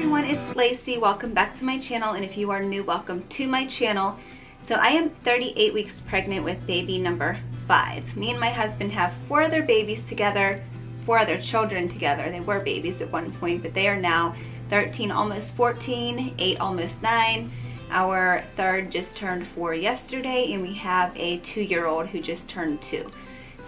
everyone, it's Lacey. Welcome back to my channel, and if you are new, welcome to my channel. So I am 38 weeks pregnant with baby number 5. Me and my husband have 4 other babies together, 4 other children together. They were babies at one point, but they are now 13, almost 14, 8, almost 9. Our third just turned 4 yesterday, and we have a 2-year-old who just turned 2.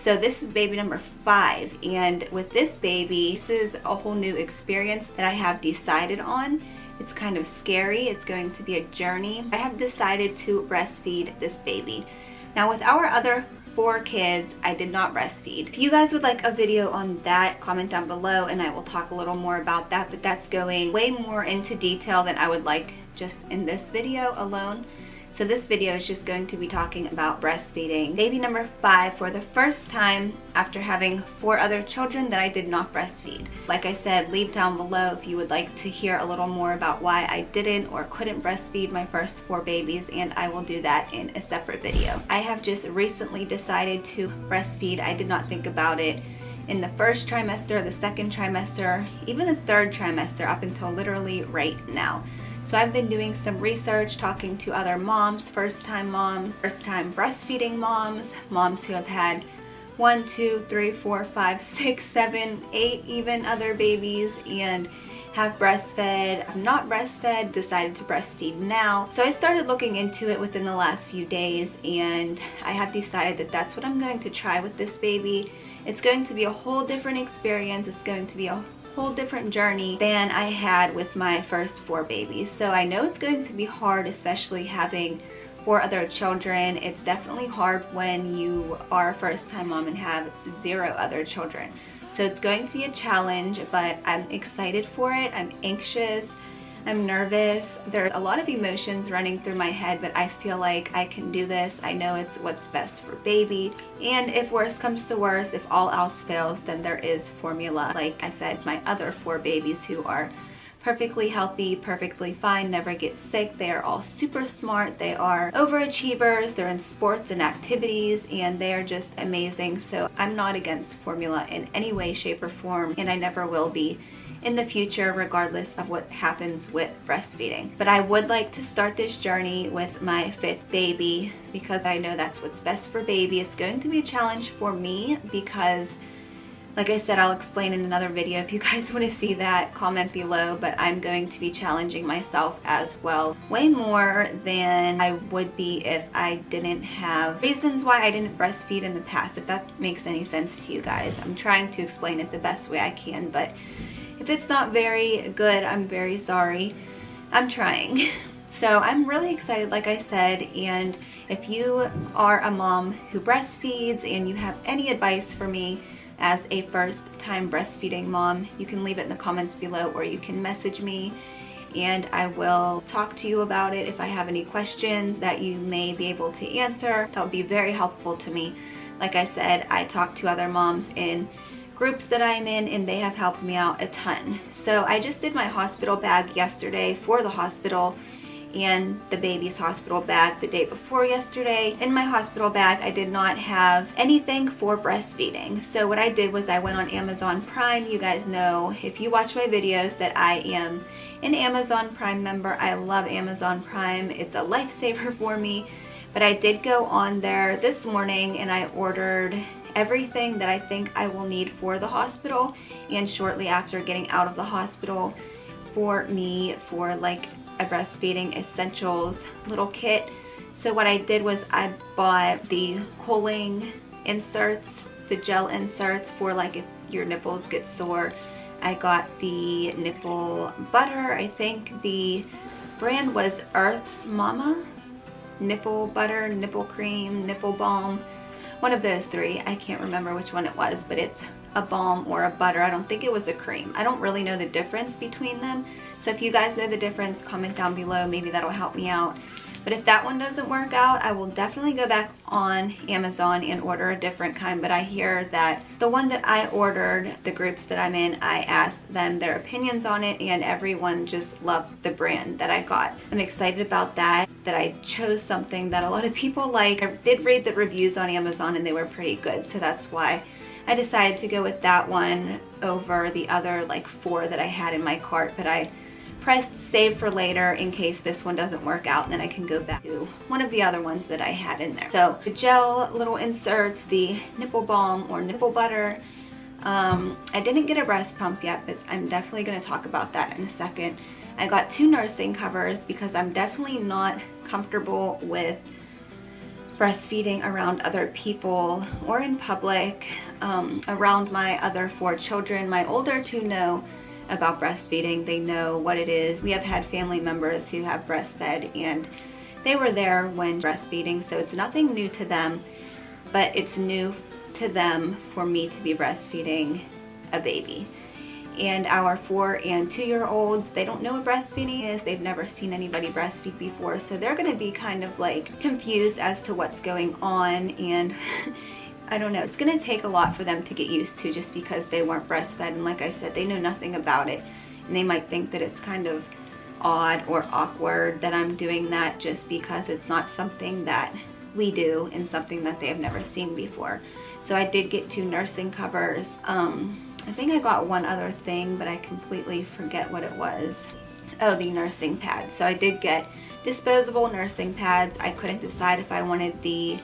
So this is baby number 5, and with this baby, this is a whole new experience that I have decided on. It's kind of scary. It's going to be a journey. I have decided to breastfeed this baby. Now with our other 4 kids, I did not breastfeed. If you guys would like a video on that, comment down below and I will talk a little more about that, but that's going way more into detail than I would like just in this video alone. So this video is just going to be talking about breastfeeding baby number 5 for the first time after having 4 other children that I did not breastfeed. Like I said, leave down below if you would like to hear a little more about why I didn't or couldn't breastfeed my first 4 babies, and I will do that in a separate video. I have just recently decided to breastfeed. I did not think about it in the first trimester, the second trimester, even the third trimester up until literally right now. So I've been doing some research, talking to other moms, first-time breastfeeding moms, moms who have had 1, 2, 3, 4, 5, 6, 7, 8 even other babies and have breastfed, have not breastfed, decided to breastfeed now. So I started looking into it within the last few days, and I have decided that that's what I'm going to try with this baby. It's going to be a whole different experience. It's going to be a whole different journey than I had with my first 4 babies. So I know it's going to be hard, especially having 4 other children. It's definitely hard when you are a first-time mom and have 0 other children. So it's going to be a challenge, but I'm excited for it. I'm anxious, I'm nervous. There's a lot of emotions running through my head, but I feel like I can do this. I know it's what's best for baby. And if worse comes to worse, if all else fails, then there is formula. Like I fed my other 4 babies who are perfectly healthy, perfectly fine, never get sick. They are all super smart. They are overachievers. They're in sports and activities, and they are just amazing. So I'm not against formula in any way, shape, or form, and I never will be in the future, regardless of what happens with breastfeeding. But I would like to start this journey with my 5th baby because I know that's what's best for baby. It's going to be a challenge for me because, like I said, I'll explain in another video. If you guys want to see that, comment below, but I'm going to be challenging myself as well, way more than I would be if I didn't have reasons why I didn't breastfeed in the past, if that makes any sense to you guys. I'm trying to explain it the best way I can, but if it's not very good, I'm very sorry. I'm trying. So I'm really excited, like I said, and if you are a mom who breastfeeds and you have any advice for me as a first-time breastfeeding mom, you can leave it in the comments below, or you can message me and I will talk to you about it. If I have any questions that you may be able to answer, that would be very helpful to me. Like I said, I talk to other moms in groups that I'm in, and they have helped me out a ton. So I just did my hospital bag yesterday for the hospital and the baby's hospital bag the day before yesterday. In my hospital bag, I did not have anything for breastfeeding. So what I did was I went on Amazon Prime. You guys know, if you watch my videos, that I am an Amazon Prime member. I love Amazon Prime. It's a lifesaver for me. But I did go on there this morning and I ordered everything that I think I will need for the hospital and shortly after getting out of the hospital for me, for like a breastfeeding essentials little kit. So what I did was I bought the cooling inserts, the gel inserts for like if your nipples get sore. I got the nipple butter. I think the brand was Earth's Mama. Nipple butter, nipple cream, nipple balm. One of those 3. I can't remember which one it was, but it's a balm or a butter. I don't think it was a cream. I don't really know the difference between them. So if you guys know the difference, comment down below. Maybe that'll help me out. But if that one doesn't work out, I will definitely go back on Amazon and order a different kind. But I hear that the one that I ordered, the groups that I'm in, I asked them their opinions on it and everyone just loved the brand that I got. I'm excited about that I chose something that a lot of people like. I did read the reviews on Amazon and they were pretty good, so that's why I decided to go with that one over the other like 4 that I had in my cart. But I pressed save for later in case this one doesn't work out, and then I can go back to one of the other ones that I had in there. So the gel little inserts, the nipple balm or nipple butter. I didn't get a breast pump yet, but I'm definitely going to talk about that in a second. I got 2 nursing covers because I'm definitely not comfortable with breastfeeding around other people or in public, around my other 4 children. My older 2 know about breastfeeding. They know what it is. We have had family members who have breastfed, and they were there when breastfeeding, so it's nothing new to them, but it's new to them for me to be breastfeeding a baby. And our 4 and 2-year-olds, they don't know what breastfeeding is. They've never seen anybody breastfeed before, so they're going to be kind of like confused as to what's going on. And I don't know, it's going to take a lot for them to get used to, just because they weren't breastfed, and like I said, they know nothing about it, and they might think that it's kind of odd or awkward that I'm doing that, just because it's not something that we do and something that they have never seen before. So I did get 2 nursing covers. I think I got one other thing, but I completely forget what it was. Oh, the nursing pads. So I did get disposable nursing pads. I couldn't decide if I wanted the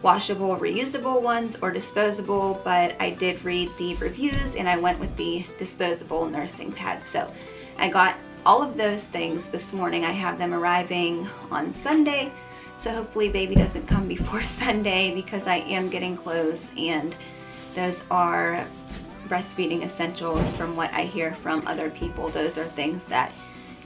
washable, reusable ones or disposable, but I did read the reviews and I went with the disposable nursing pads. So I got all of those things this morning. I have them arriving on Sunday, so hopefully baby doesn't come before Sunday, because I am getting clothes, and those are breastfeeding essentials. From what I hear from other people, those are things that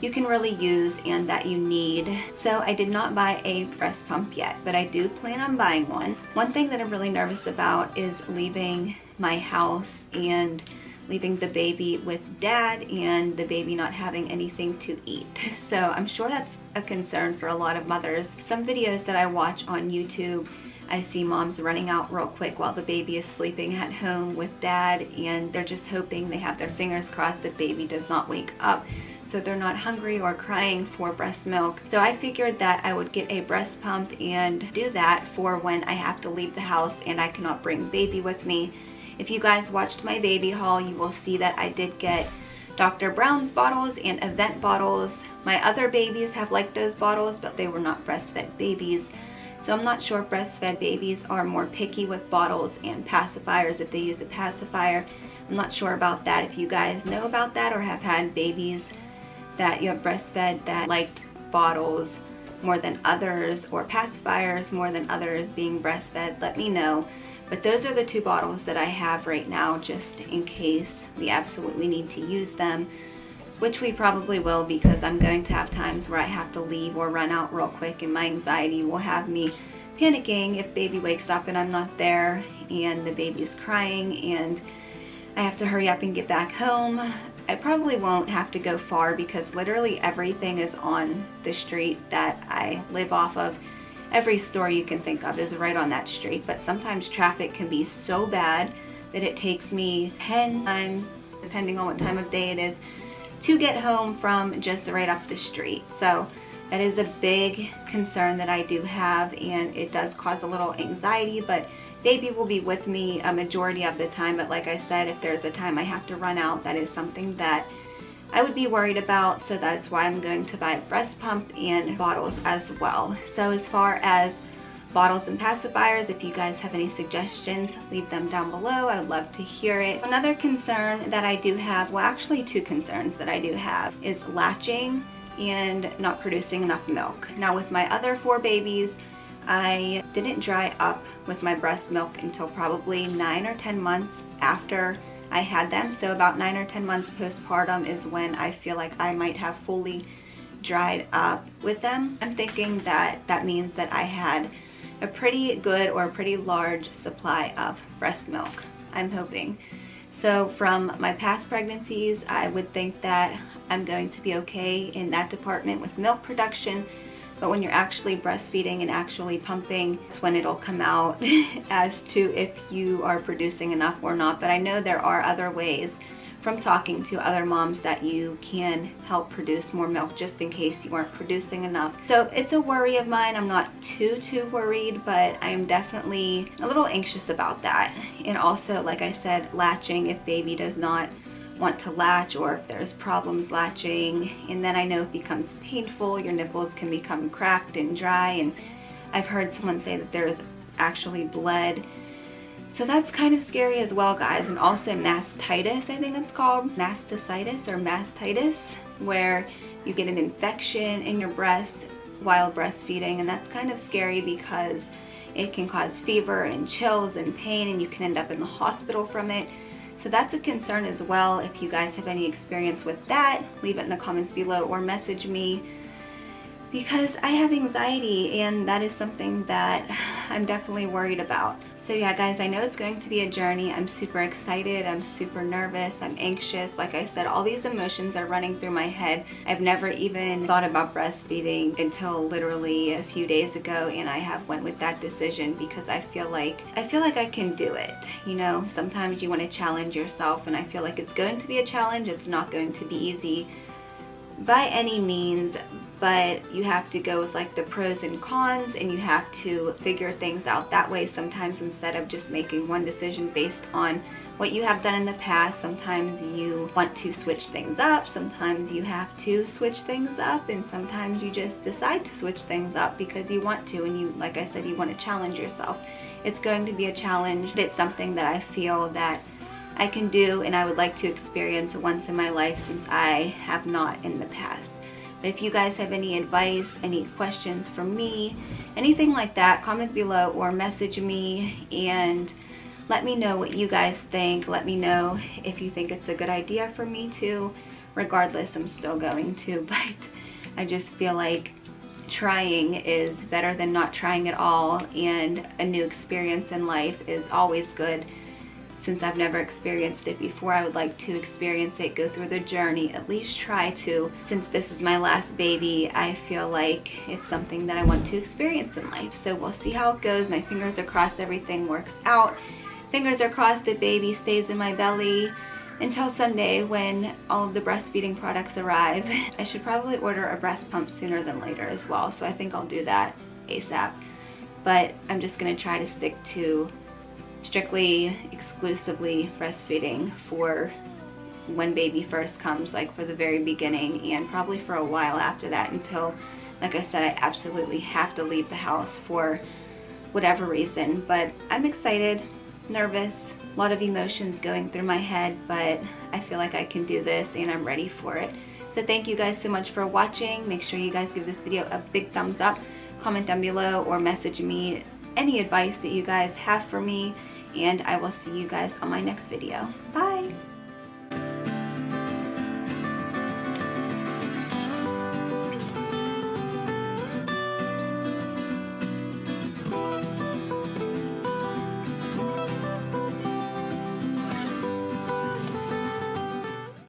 you can really use and that you need. So I did not buy a breast pump yet, but I do plan on buying one. One thing that I'm really nervous about is leaving my house and leaving the baby with dad and the baby not having anything to eat. So I'm sure that's a concern for a lot of mothers. Some videos that I watch on YouTube, I see moms running out real quick while the baby is sleeping at home with dad, and they're just hoping, they have their fingers crossed that baby does not wake up, so they're not hungry or crying for breast milk. So I figured that I would get a breast pump and do that for when I have to leave the house and I cannot bring baby with me. If you guys watched my baby haul, you will see that I did get Dr. Brown's bottles and Event bottles. My other babies have liked those bottles, but they were not breastfed babies. So I'm not sure if breastfed babies are more picky with bottles and pacifiers if they use a pacifier. I'm not sure about that. If you guys know about that or have had babies that you have breastfed that liked bottles more than others, or pacifiers more than others being breastfed, let me know. But those are the 2 bottles that I have right now, just in case we absolutely need to use them, which we probably will, because I'm going to have times where I have to leave or run out real quick, and my anxiety will have me panicking if baby wakes up and I'm not there and the baby's crying and I have to hurry up and get back home. I probably won't have to go far, because literally everything is on the street that I live off of. Every store you can think of is right on that street, but sometimes traffic can be so bad that it takes me 10 times, depending on what time of day it is, to get home from just right up the street. So that is a big concern that I do have, and it does cause a little anxiety, but baby will be with me a majority of the time. But like I said, if there's a time I have to run out, that is something that I would be worried about, so that's why I'm going to buy a breast pump and bottles as well. So as far as bottles and pacifiers, if you guys have any suggestions, leave them down below. I would love to hear it. Another concern that I do have, well actually 2 concerns that I do have, is latching and not producing enough milk. Now with my other 4 babies, I didn't dry up with my breast milk until probably 9 or 10 months after I had them. So about 9 or 10 months postpartum is when I feel like I might have fully dried up with them. I'm thinking that that means that I had a pretty good or a pretty large supply of breast milk, I'm hoping. So from my past pregnancies, I would think that I'm going to be okay in that department with milk production. But when you're actually breastfeeding and actually pumping, it's when it'll come out as to if you are producing enough or not. But I know there are other ways, from talking to other moms, that you can help produce more milk, just in case you aren't producing enough. So it's a worry of mine. I'm not too worried, but I am definitely a little anxious about that. And also, like I said, latching if baby does not want to latch or if there's problems latching. And then I know it becomes painful, your nipples can become cracked and dry, and I've heard someone say that there is actually blood. So that's kind of scary as well, guys. And also mastitis, I think it's called, mastitis or mastitis, where you get an infection in your breast while breastfeeding, and that's kind of scary because it can cause fever and chills and pain, and you can end up in the hospital from it. So that's a concern as well. If you guys have any experience with that, leave it in the comments below or message me, because I have anxiety and that is something that I'm definitely worried about. So yeah, guys, I know it's going to be a journey. I'm super excited, I'm super nervous, I'm anxious. Like I said, all these emotions are running through my head. I've never even thought about breastfeeding until literally a few days ago, and I have went with that decision because I feel like I can do it. You know, sometimes you want to challenge yourself, and I feel like it's going to be a challenge. It's not going to be easy by any means, but you have to go with like the pros and cons, and you have to figure things out that way sometimes, instead of just making one decision based on what you have done in the past. Sometimes you want to switch things up, sometimes you have to switch things up, and sometimes you just decide to switch things up because you want to, and you, like I said, you want to challenge yourself. It's going to be a challenge, but it's something that I feel that I can do and I would like to experience once in my life, since I have not in the past. But if you guys have any advice, any questions from me, anything like that, comment below or message me and let me know what you guys think. Let me know if you think it's a good idea for me to. Regardless, I'm still going to, but I just feel like trying is better than not trying at all, and a new experience in life is always good. Since I've never experienced it before, I would like to experience it, go through the journey, at least try to. Since this is my last baby, I feel like it's something that I want to experience in life. So we'll see how it goes. My fingers are crossed everything works out. Fingers are crossed the baby stays in my belly until Sunday when all of the breastfeeding products arrive. I should probably order a breast pump sooner than later as well, so I think I'll do that ASAP. But I'm just gonna try to stick to strictly, exclusively breastfeeding for when baby first comes, like for the very beginning, and probably for a while after that, until, like I said, I absolutely have to leave the house for whatever reason. But I'm excited, nervous, a lot of emotions going through my head, but I feel like I can do this and I'm ready for it. So thank you guys so much for watching. Make sure you guys give this video a big thumbs up, comment down below or message me any advice that you guys have for me, and I will see you guys on my next video. Bye!